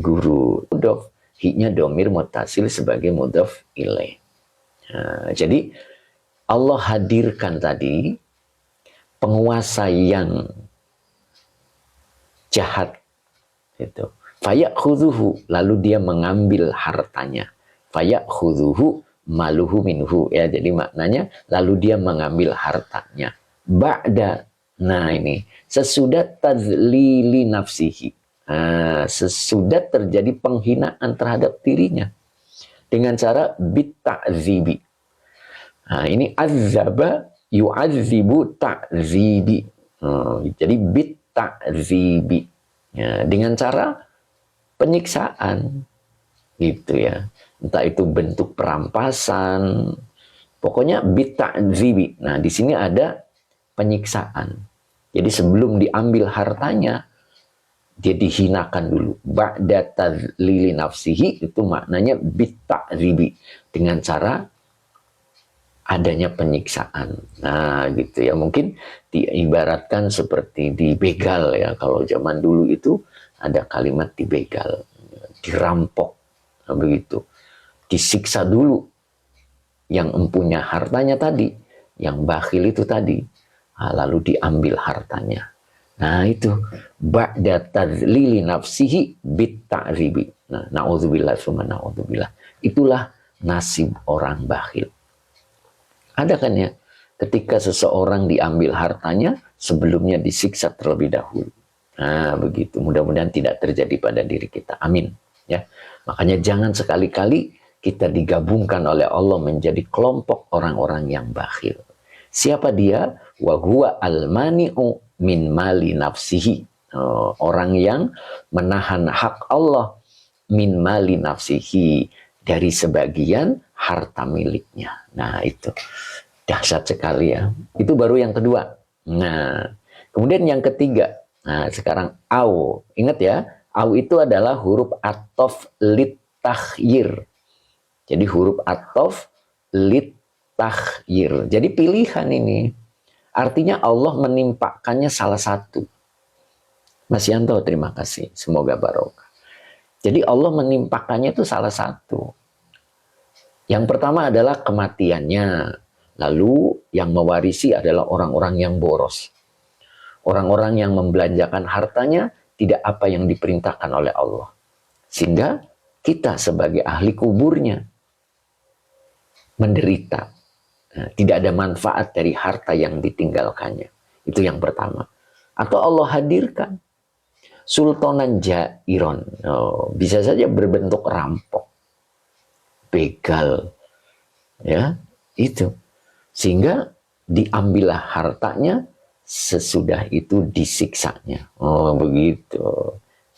guru. Mudhof, hi-nya domir mutasil sebagai mudhof ilaih. Jadi Allah hadirkan tadi penguasa yang jahat itu. Fayakhuduhu, lalu dia mengambil hartanya. Fayakhuduhu maluhu minhu, ya. Jadi maknanya lalu dia mengambil hartanya. Ba'da, nah ini sesudah tadzlili nafsihi, sesudah terjadi penghinaan terhadap dirinya dengan cara bitta'zibi. Nah, ini azzaba yu'adzibu ta'zibi. Jadi bitta'zibi, ya, dengan cara penyiksaan gitu ya. Entah itu bentuk perampasan, pokoknya bitta'zibi. Nah, di sini ada penyiksaan. Jadi sebelum diambil hartanya, dia dihinakan dulu. Ba'da tadzlili nafsihi, itu maknanya bitta'zibi, dengan cara adanya penyiksaan. Nah, gitu ya. Mungkin diibaratkan seperti dibegal ya. Kalau zaman dulu itu ada kalimat dibegal, dirampok, nah, begitu. Disiksa dulu yang empunya hartanya tadi, yang bakhil itu tadi, lalu diambil hartanya. Nah, itu ba'da tadzlili nafsihi bitta'zibi. Nah, na'udzubillah summa na'udzubillah. Itulah nasib orang bakhil. Ada kan ya, ketika seseorang diambil hartanya, sebelumnya disiksa terlebih dahulu. Nah, begitu. Mudah-mudahan tidak terjadi pada diri kita. Amin. Ya, makanya jangan sekali-kali kita digabungkan oleh Allah menjadi kelompok orang-orang yang bakhil. Siapa dia? Wa huwa al-mani'u min mali nafsihi. Orang yang menahan hak Allah min mali nafsihi, dari sebagian harta miliknya. Nah, itu dahsyat sekali ya. Itu baru yang kedua. Nah, kemudian yang ketiga. Nah, sekarang au. Ingat ya, au itu adalah huruf athof lit takhyir. Jadi huruf athof lit takhyir. Jadi pilihan ini. Artinya Allah menimpakannya salah satu. Mas Yanto, terima kasih. Semoga barokah. Jadi Allah menimpakannya itu salah satu. Yang pertama adalah kematiannya. Lalu yang mewarisi adalah orang-orang yang boros. Orang-orang yang membelanjakan hartanya tidak apa yang diperintahkan oleh Allah. Sehingga kita sebagai ahli kuburnya menderita. Nah, tidak ada manfaat dari harta yang ditinggalkannya. Itu yang pertama. Atau Allah hadirkan sultanan jairon. Bisa saja berbentuk rampok, begal, ya, itu. Sehingga diambillah hartanya, sesudah itu disiksanya. Begitu.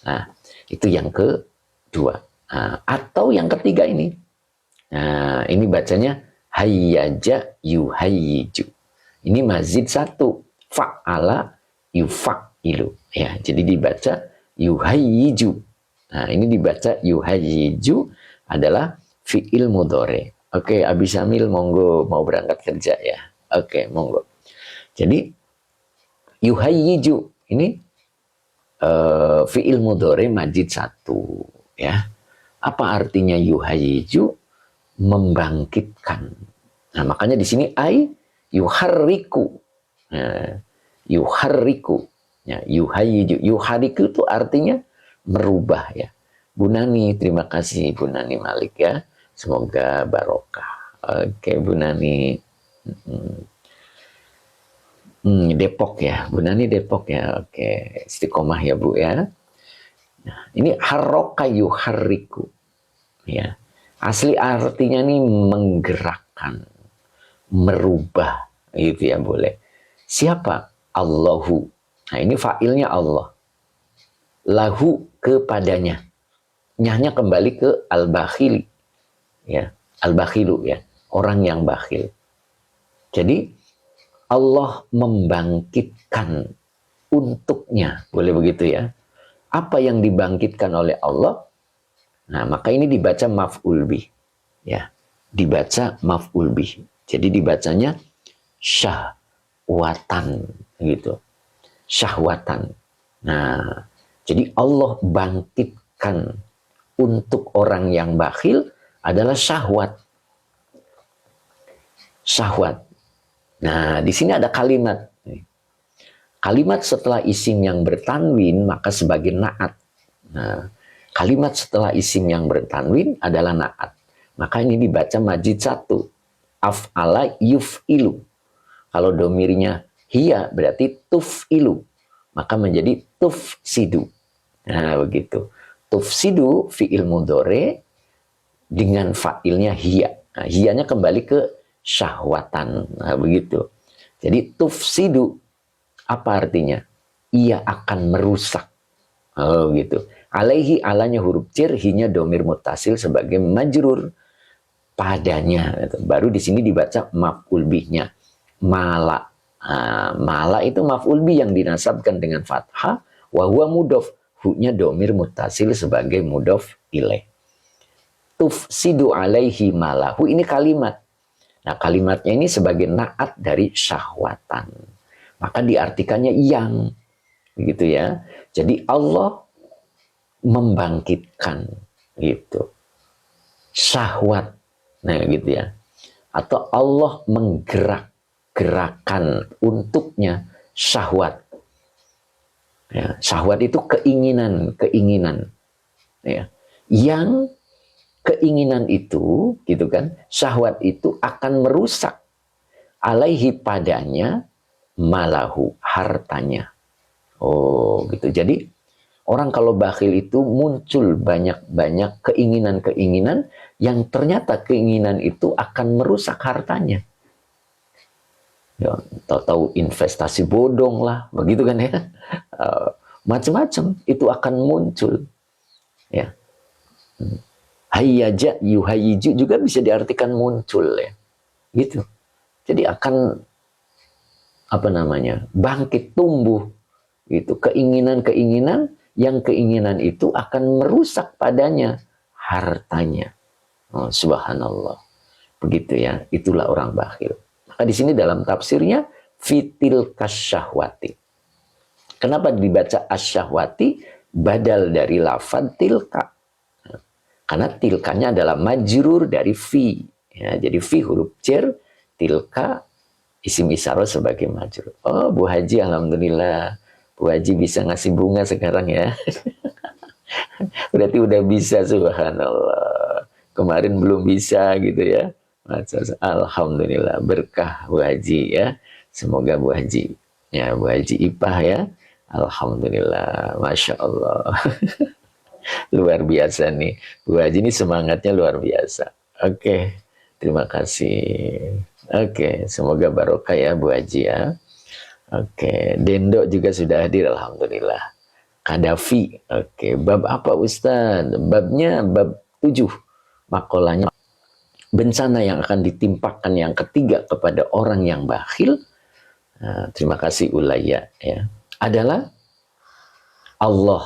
Nah, itu yang kedua. Nah, atau yang ketiga ini. Nah, ini bacanya hayyaja yuhayyiju. Ini mazid satu. Fa'ala yufa'ilu. Ya, jadi dibaca yuhayyiju. Nah, ini dibaca yuhayyiju adalah fi'il mudhari. Oke, Abi Syamil monggo, mau berangkat kerja ya. Oke, monggo. Jadi yuhayyiju ini fi'il mudhari majid satu ya. Apa artinya yuhayyiju? Membangkitkan. Nah, makanya di sini ai yuharriku. Nah, yuharriku. Ya, yuhayyiju. Yuharriku itu artinya merubah ya. Bu Nani, terima kasih Bu Nani Malik ya. Semoga barokah. Oke, Bu Nani. Depok ya. Bu Nani Depok ya. Oke, istiqomah ya Bu ya. Nah, ini harroka yuharriku. Ya. Asli artinya nih menggerakkan, merubah, gitu ya boleh. Siapa? Allahu. Nah, ini fa'ilnya Allah. Lahu, kepadanya. Nyahnya kembali ke al-bakhili. Ya, al-bakhilu ya, orang yang bakhil. Jadi Allah membangkitkan untuknya, boleh begitu ya. Apa yang dibangkitkan oleh Allah? Nah, maka ini dibaca maf'ul bih. Ya, dibaca maf'ul bih. Jadi dibacanya syahwatan gitu. Syahwatan. Nah, jadi Allah bangkitkan untuk orang yang bakhil adalah syahwat. Syahwat. Nah, di sini ada kalimat. Kalimat setelah isim yang bertanwin maka sebagai naat. Nah, kalimat setelah isim yang bertanwin adalah naat. Maka ini dibaca majid satu. Af'ala yuf'ilu. Kalau domirnya hiya berarti tuf'ilu. Maka menjadi tufsidu. Nah, begitu. Tufsidu fi'il mudhari dengan fa'ilnya hiya. Nah, hiyanya kembali ke syahwatan. Nah, begitu. Jadi tufsidu apa artinya? Ia akan merusak. Oh, gitu. Alaihi alanya huruf jar, hinya domir mutasil sebagai majrur padanya. Baru di sini dibaca maf'ul bihnya. Mala. Nah, mala itu maf'ul bih yang dinasabkan dengan fathah. Wa huwa mudhof. Hu-nya domir mutasil sebagai mudhof ilaih. Tufsidu alaihi malahu. Ini kalimat. Nah, kalimatnya ini sebagai naat dari syahwatan. Maka diartikannya yang. Begitu ya. Jadi Allah membangkitkan gitu syahwat. Nah, gitu ya. Atau Allah menggerakkan untuknya syahwat. Ya, syahwat itu keinginan. Ya. Yang keinginan itu, gitu kan, syahwat itu akan merusak alaihi padanya malahu hartanya. Oh, gitu. Jadi orang kalau bakhil itu muncul banyak-banyak keinginan-keinginan yang ternyata keinginan itu akan merusak hartanya. Ya, tahu-tahu investasi bodong lah, begitu kan ya. Macam-macam itu akan muncul. Ya. Hayyaja yuhayyiju juga bisa diartikan muncul ya. Gitu. Jadi akan apa namanya? Bangkit, tumbuh gitu. Keinginan-keinginan yang keinginan itu akan merusak padanya hartanya. Oh, subhanallah. Begitu ya. Itulah orang bakhil. Maka di sini dalam tafsirnya fitil kasyahwati. Kenapa dibaca asyahwati badal dari lafad tilka? Karena tilkanya adalah majrur dari fi. Ya, jadi fi huruf jar, tilka isim isyarah sebagai majrur. Oh, Bu Haji, alhamdulillah. Bu Haji bisa ngasih bunga sekarang ya. Berarti udah bisa, subhanallah. Kemarin belum bisa gitu ya. Alhamdulillah, berkah Bu Haji ya. Semoga Bu Haji, ya Bu Haji Ipah ya. Alhamdulillah, Masya Allah. Luar biasa nih. Bu Haji ini semangatnya luar biasa. Oke, terima kasih. Oke, semoga barokah ya Bu Haji ya. Oke, Dendo juga sudah hadir, alhamdulillah. Kadafi, oke. Bab apa Ustaz? Babnya bab 7. Makolanya bencana yang akan ditimpakan yang ketiga kepada orang yang bakhil. Nah, terima kasih Ulaya ya. Adalah Allah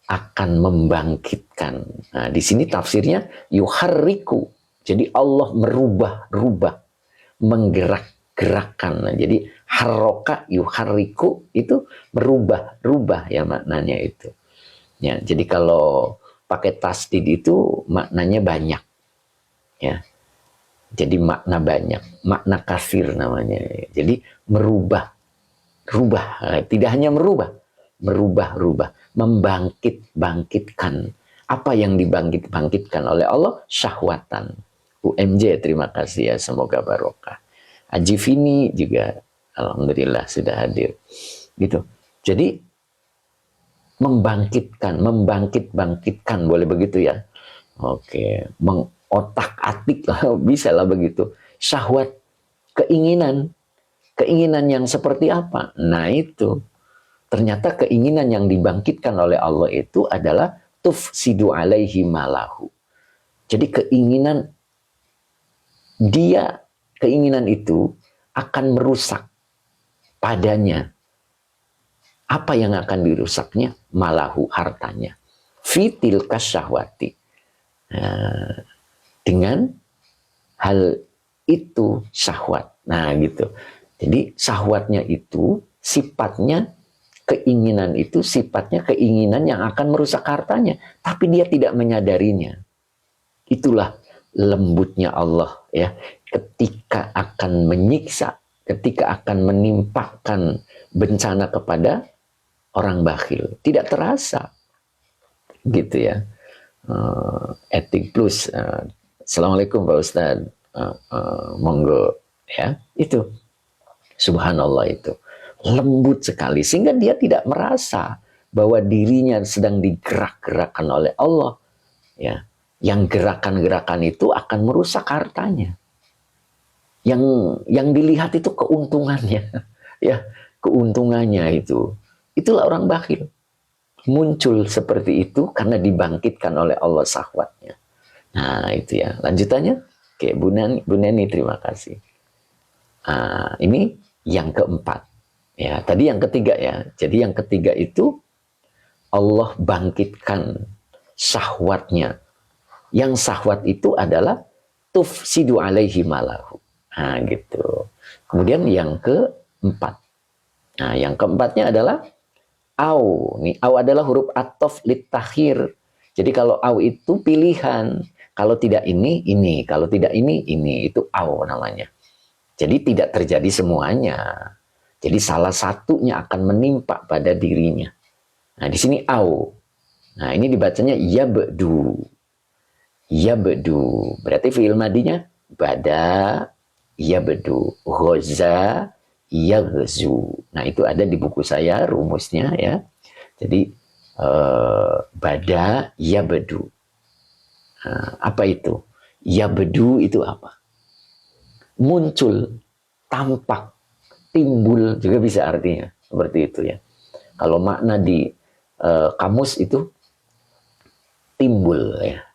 akan membangkitkan. Nah, di sini tafsirnya yuharriku. Jadi Allah merubah-rubah, menggerak-gerakkan. Nah, jadi harroka yuharriku itu merubah-rubah ya maknanya itu. Ya, jadi kalau pakai tasdid itu maknanya banyak. Ya. Jadi makna banyak, makna kasir namanya. Jadi merubah, rubah. Tidak hanya merubah-rubah, membangkitkan. Apa yang dibangkitkan oleh Allah? Syahwatan. UMJ, terima kasih ya, semoga barokah. Haji Vini juga, alhamdulillah sudah hadir. Gitu. Jadi membangkitkan, boleh begitu ya. Oke, mengotak-atik lah, bisa lah begitu. Syahwat, keinginan yang seperti apa? Nah itu, ternyata keinginan yang dibangkitkan oleh Allah itu adalah tufsidu alaihi malahu. Jadi keinginan itu akan merusak padanya. Apa yang akan dirusaknya? Malahu, hartanya. Fitil kasyahwati. Nah, dengan hal itu syahwat. Nah gitu. Jadi syahwatnya itu sifatnya keinginan itu sifatnya keinginan yang akan merusak hartanya, tapi dia tidak menyadarinya. Itulah lembutnya Allah ya, ketika akan menyiksa, ketika akan menimpakan bencana kepada orang bakhil, tidak terasa gitu ya. Etik plus. Assalamualaikum Pak Ustadz. Monggo ya, itu subhanallah, itu lembut sekali sehingga dia tidak merasa bahwa dirinya sedang digerak-gerakkan oleh Allah ya. Yang gerakan-gerakan itu akan merusak hartanya. Yang dilihat itu keuntungannya ya, keuntungannya itu. Itulah orang bakhil. Muncul seperti itu karena dibangkitkan oleh Allah syahwatnya. Nah itu ya, lanjutannya. Oke, Bu Neni terima kasih. Ini yang keempat. Ya, tadi yang ketiga ya. Jadi yang ketiga itu Allah bangkitkan syahwatnya. Yang syahwat itu adalah tufsidu alaihi malahu. Nah gitu. Kemudian yang keempat. Nah yang keempatnya adalah au. Nih, au adalah huruf ataf litakhir. Jadi kalau au itu pilihan. Kalau tidak ini, ini. Kalau tidak ini, ini. Itu au namanya. Jadi tidak terjadi semuanya. Jadi salah satunya akan menimpa pada dirinya. Nah di sini au. Nah ini dibacanya yabdu. Yabdu. Berarti fi'il madinya bada yabdu. Ghaza yaghzu. Nah itu ada di buku saya rumusnya ya. Jadi bada yabdu. Nah, apa itu? Yabdu itu apa? Muncul, tampak, timbul juga bisa artinya. Seperti itu ya. Kalau makna di kamus itu timbul ya.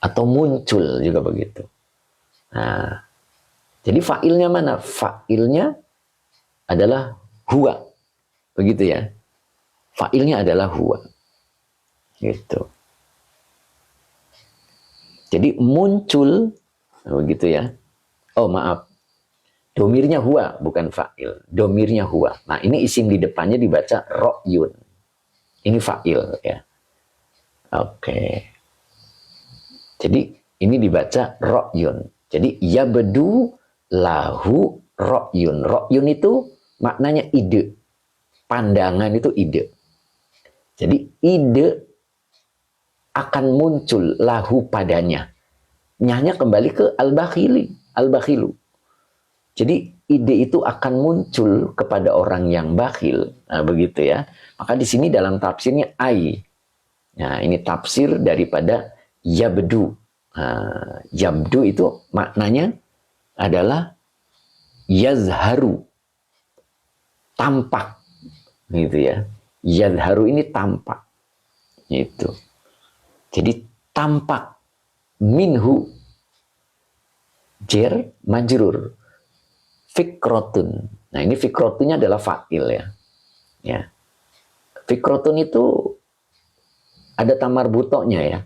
Atau muncul juga begitu. Nah, jadi fa'ilnya mana? Fa'ilnya adalah huwa. Begitu ya. Fa'ilnya adalah huwa. Gitu. Jadi muncul, begitu ya. Oh maaf, domirnya huwa, bukan fa'il. Domirnya huwa. Nah ini isim di depannya dibaca ro'yun. Ini fa'il ya. Oke. Jadi ini dibaca ro'yun. Jadi yabdu lahu ro'yun. Ro'yun itu maknanya ide. Pandangan itu ide. Jadi ide akan muncul lahu padanya. Nyanya kembali ke al-bakhilu. Jadi ide itu akan muncul kepada orang yang bakhil. Nah, begitu ya. Maka di sini dalam tafsirnya ai. Nah, ini tafsir daripada yabdu. Nah, yabdu itu maknanya adalah yazharu. Tampak. Gitu ya. Yazharu ini tampak. Itu. Jadi tampak minhu jer majrur fikrotun. Nah ini fikrotunnya adalah fa'il ya. Ya. Fikrotun itu ada tamar butoknya ya.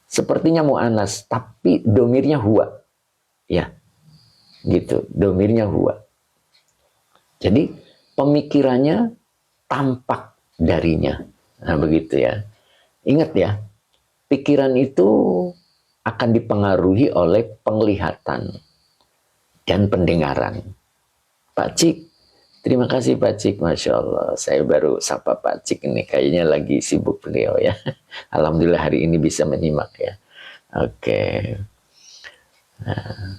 Sepertinya mu'anas tapi domirnya huwa. Ya. Gitu, domirnya huwa. Jadi pemikirannya tampak darinya. Nah begitu ya. Ingat ya, pikiran itu akan dipengaruhi oleh penglihatan dan pendengaran. Pak Cik, terima kasih Pak Cik, Masya Allah. Saya baru sapa Pak Cik ini, kayaknya lagi sibuk beliau ya. Alhamdulillah hari ini bisa menyimak ya. Oke. Nah,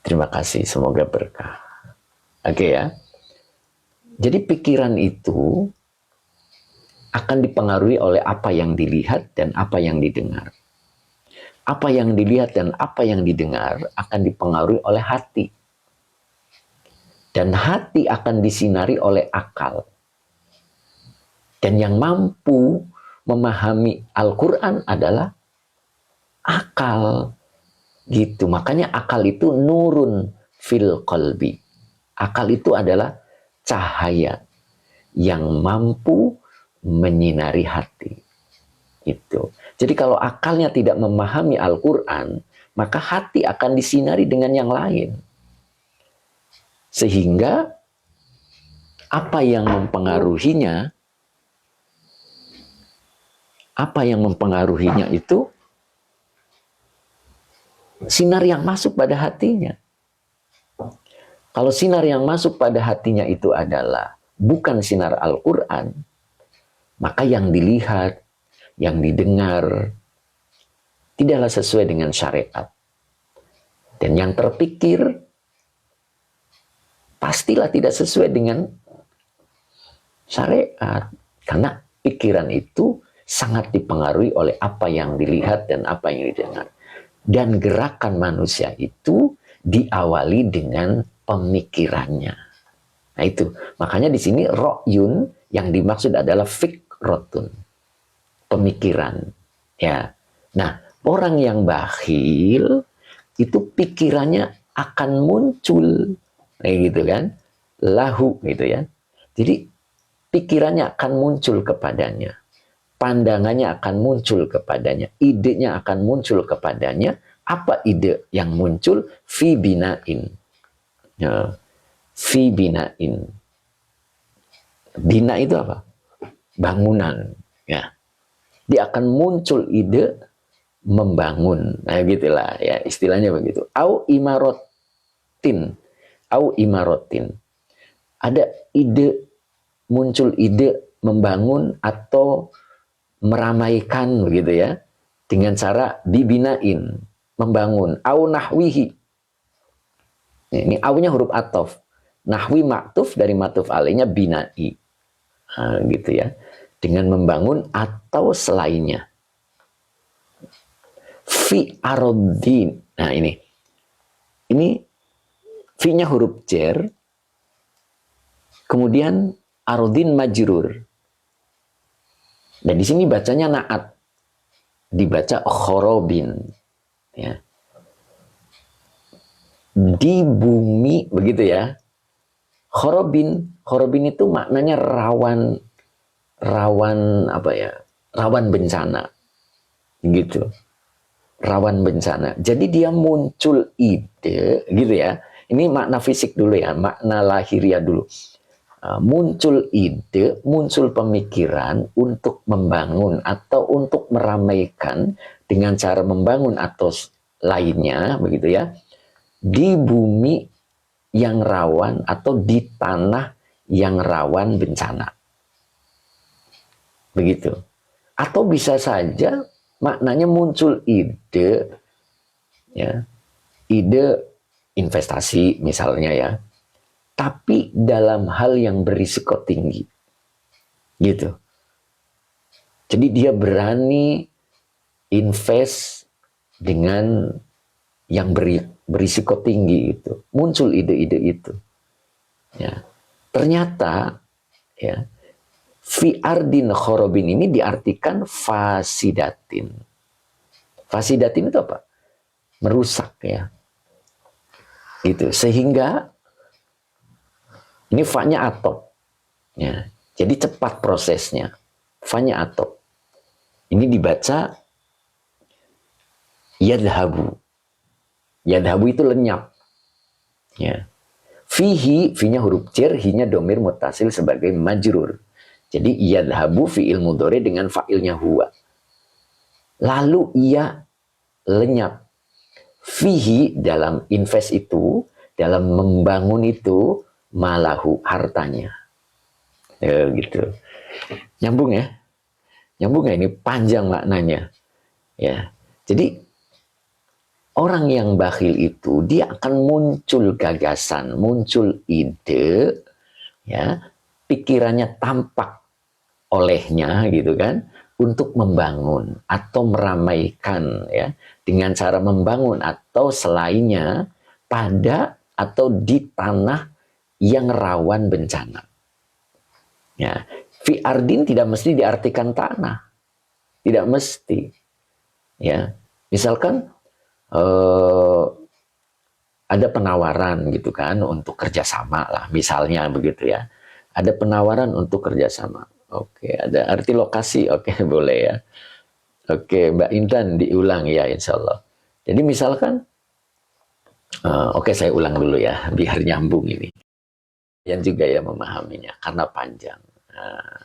terima kasih, semoga berkah. Oke ya. Jadi pikiran itu akan dipengaruhi oleh apa yang dilihat dan apa yang didengar. Apa yang dilihat dan apa yang didengar akan dipengaruhi oleh hati. Dan hati akan disinari oleh akal. Dan yang mampu memahami Al-Quran adalah akal. Gitu. Makanya akal itu nurun fil qalbi. Akal itu adalah cahaya yang mampu menyinari hati. Itu. Jadi kalau akalnya tidak memahami Al-Quran, maka hati akan disinari dengan yang lain. Sehingga Apa yang mempengaruhinya? Apa yang mempengaruhinya itu sinar yang masuk pada hatinya. Kalau sinar yang masuk pada hatinya itu adalah bukan sinar Al-Quran, maka yang dilihat, yang didengar, tidaklah sesuai dengan syariat. Dan yang terpikir, pastilah tidak sesuai dengan syariat. Karena pikiran itu sangat dipengaruhi oleh apa yang dilihat dan apa yang didengar. Dan gerakan manusia itu diawali dengan pemikirannya. Nah itu, makanya di sini ro'yun yang dimaksud adalah fikrotun, pemikiran. Ya, nah orang yang bakhil itu pikirannya akan muncul, kayak gitu kan, lahu gitu ya. Jadi pikirannya akan muncul kepadanya, pandangannya akan muncul kepadanya, idenya akan muncul kepadanya. Apa ide yang muncul? Fi binain. Ya. Fi binain. Bina itu apa? Bangunan. Ya. Dia akan muncul ide membangun. Nah, gitulah ya, istilahnya begitu. Au imarotin. Au imarotin. Ada ide, muncul ide membangun atau meramaikan begitu ya, dengan cara dibinain, membangun. Au nahwihi. Ini aunya huruf atof. Nahwi maktuf dari matuf alainya binai. Nah, gitu ya. Dengan membangun atau selainnya. Fi arodin. Nah ini. Ini fi-nya huruf jer. Kemudian arodin majrur. Dan di sini bacanya naat. Dibaca khorobin. Ya. Di bumi, begitu ya. Khorobin, khorobin itu maknanya rawan apa ya? Rawan bencana. Gitu. Rawan bencana. Jadi dia muncul ide, gitu ya. Ini makna fisik dulu ya, makna lahiriah dulu. Muncul ide, muncul pemikiran untuk membangun atau untuk meramaikan dengan cara membangun atau lainnya, begitu ya. Di bumi yang rawan atau di tanah yang rawan bencana. Begitu. Atau bisa saja maknanya muncul ide, ya, ide investasi misalnya ya, tapi dalam hal yang berisiko tinggi. Gitu. Jadi dia berani invest dengan yang berisiko tinggi itu, muncul ide-ide itu. Ya. Ternyata ya, fi ardin khorobin ini diartikan fasidatin. Fasidatin itu apa? Merusak ya. Gitu. Sehingga ini fa-nya atop. Ya. Jadi cepat prosesnya. Fa-nya atop. Ini dibaca yadhabu. Yadhabu itu lenyap. Ya. Fihi, fi-nya huruf jar, hi-nya domir mutasil sebagai majrur. Jadi yadhabu fi'il mudhari dengan fa'ilnya huwa. Lalu ia lenyap. Fihi dalam invest itu, dalam membangun itu, malahu hartanya. Ya, gitu. Nyambung ya? Nyambung ya, ini panjang maknanya. Ya. Jadi orang yang bakhil itu dia akan muncul gagasan, muncul ide, ya, pikirannya tampak olehnya gitu kan, untuk membangun atau meramaikan ya, dengan cara membangun atau selainnya pada atau di tanah yang rawan bencana. Ya, fi ardin tidak mesti diartikan tanah, tidak mesti. Ya, misalkan ada penawaran gitu kan untuk kerjasama lah, misalnya begitu ya. Ada penawaran untuk kerjasama. Oke, ada arti lokasi. Oke, boleh ya. Oke, Mbak Intan diulang ya, insya Allah. Jadi misalkan, oke saya ulang dulu ya, biar nyambung ini. yang juga ya memahaminya karena panjang. Nah,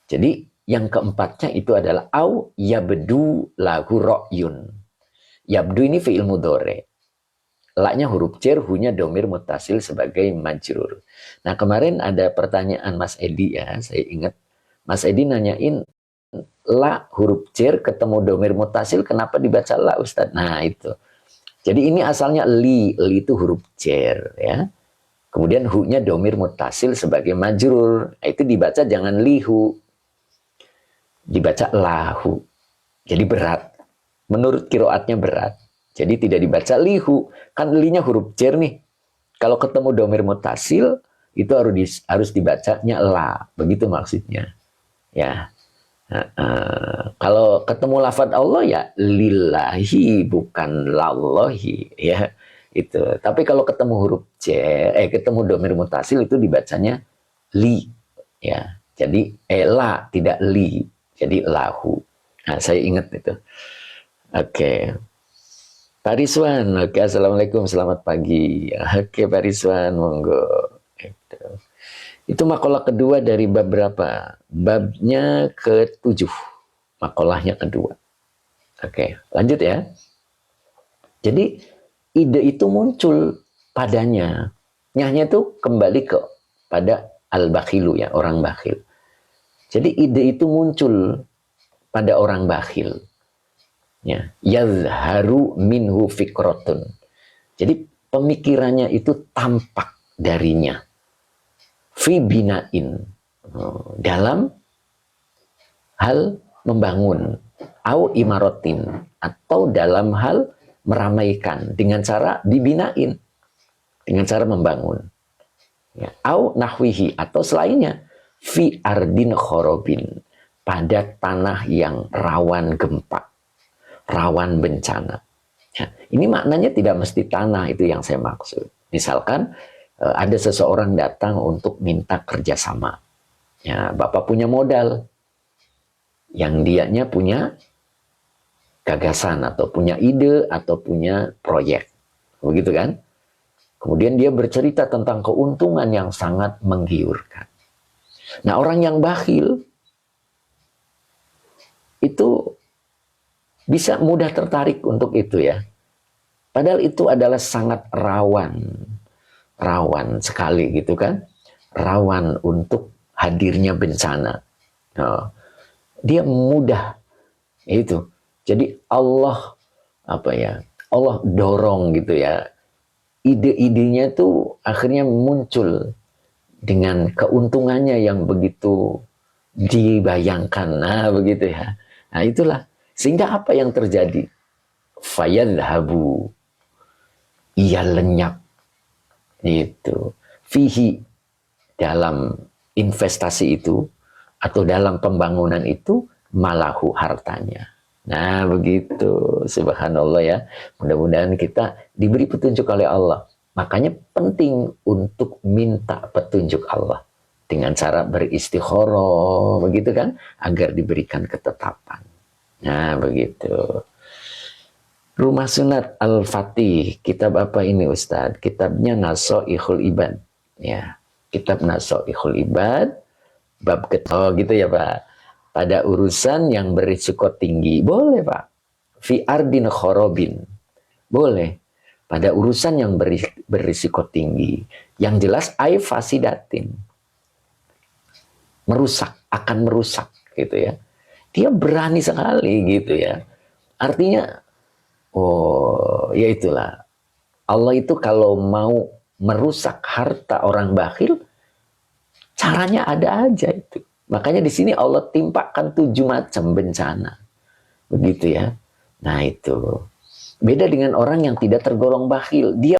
jadi yang keempatnya itu adalah au yabdu lahu ra'yun. Yabdu ini fi'il mudhari. La-nya huruf jar, hu-nya domir mutasil sebagai majrur. Nah, kemarin ada pertanyaan Mas Edi ya, saya ingat. Mas Edi nanyain, la huruf jar ketemu domir mutasil, kenapa dibaca la Ustadz? Nah, itu. Jadi ini asalnya li itu huruf jar ya. Kemudian hu-nya domir mutasil sebagai majrur. Nah, itu dibaca jangan lihu. Dibaca lahu. Jadi berat. Menurut kiroatnya berat. Jadi tidak dibaca lihu, kan linya huruf jar nih. Kalau ketemu domir mutasil itu harus dibacanya la, begitu maksudnya. Ya. Kalau ketemu lafadz Allah ya lillahi bukan lallahi ya itu. Tapi kalau ketemu huruf jar, ketemu domir mutasil itu dibacanya li ya. Jadi la tidak li, jadi lahu. Nah, saya ingat itu. Oke. Pak Rizwan, oke, assalamualaikum, selamat pagi. Oke, Pak Rizwan, monggo. Itu makalah kedua dari bab berapa? Babnya ke-7, makalahnya kedua. Oke, lanjut ya. Jadi ide itu muncul padanya. Nyahnya itu kembali pada al-bakhilu ya, orang bakhil. Jadi ide itu muncul pada orang bakhil. Ya, yazharu minhu fikrotun. Jadi pemikirannya itu tampak darinya. Fi binain, dalam hal membangun, au imarotin, atau dalam hal meramaikan dengan cara dibinain, dengan cara membangun. Ya, au nahwihi, atau selainnya, fi ardin khorobin, pada tanah yang rawan gempa, rawan bencana. Ya, ini maknanya tidak mesti tanah, itu yang saya maksud. Misalkan ada seseorang datang untuk minta kerjasama. Ya, Bapak punya modal, yang dianya punya gagasan atau punya ide atau punya proyek, begitu kan? Kemudian dia bercerita tentang keuntungan yang sangat menggiurkan. Nah, orang yang bakhil itu bisa mudah tertarik untuk itu ya. Padahal itu adalah sangat rawan sekali gitu kan. Rawan untuk hadirnya bencana. Nah, dia mudah itu. Jadi Allah Allah dorong gitu ya. Ide-idenya tuh akhirnya muncul dengan keuntungannya yang begitu dibayangkan. Nah, begitu ya. Nah, itulah. Sehingga apa yang terjadi? Fayadhabu. Ia lenyap. Itu. Fihi, dalam investasi itu, atau dalam pembangunan itu, malahu hartanya. Nah, begitu. Subhanallah ya. Mudah-mudahan kita diberi petunjuk oleh Allah. Makanya penting untuk minta petunjuk Allah. Dengan cara beristikharah, begitu kan? Agar diberikan ketetapan. Nah, begitu. Rumah Sunat Al-Fatih, kitab apa ini Ustadz? Kitabnya Nasoihul Ibad. Ya, kitab Nasoihul Ibad, bab gitu ya Pak. Pada urusan yang berisiko tinggi, boleh Pak. Fi ardin khorobin, boleh. Pada urusan yang berisiko tinggi, yang jelas fasidatin, merusak, akan merusak gitu ya. Dia berani sekali gitu ya. Artinya, oh ya itulah. Allah itu kalau mau merusak harta orang bakhil, caranya ada aja itu. Makanya di sini Allah timpakan 7 macam bencana. Begitu ya. Nah itu. Beda dengan orang yang tidak tergolong bakhil. Dia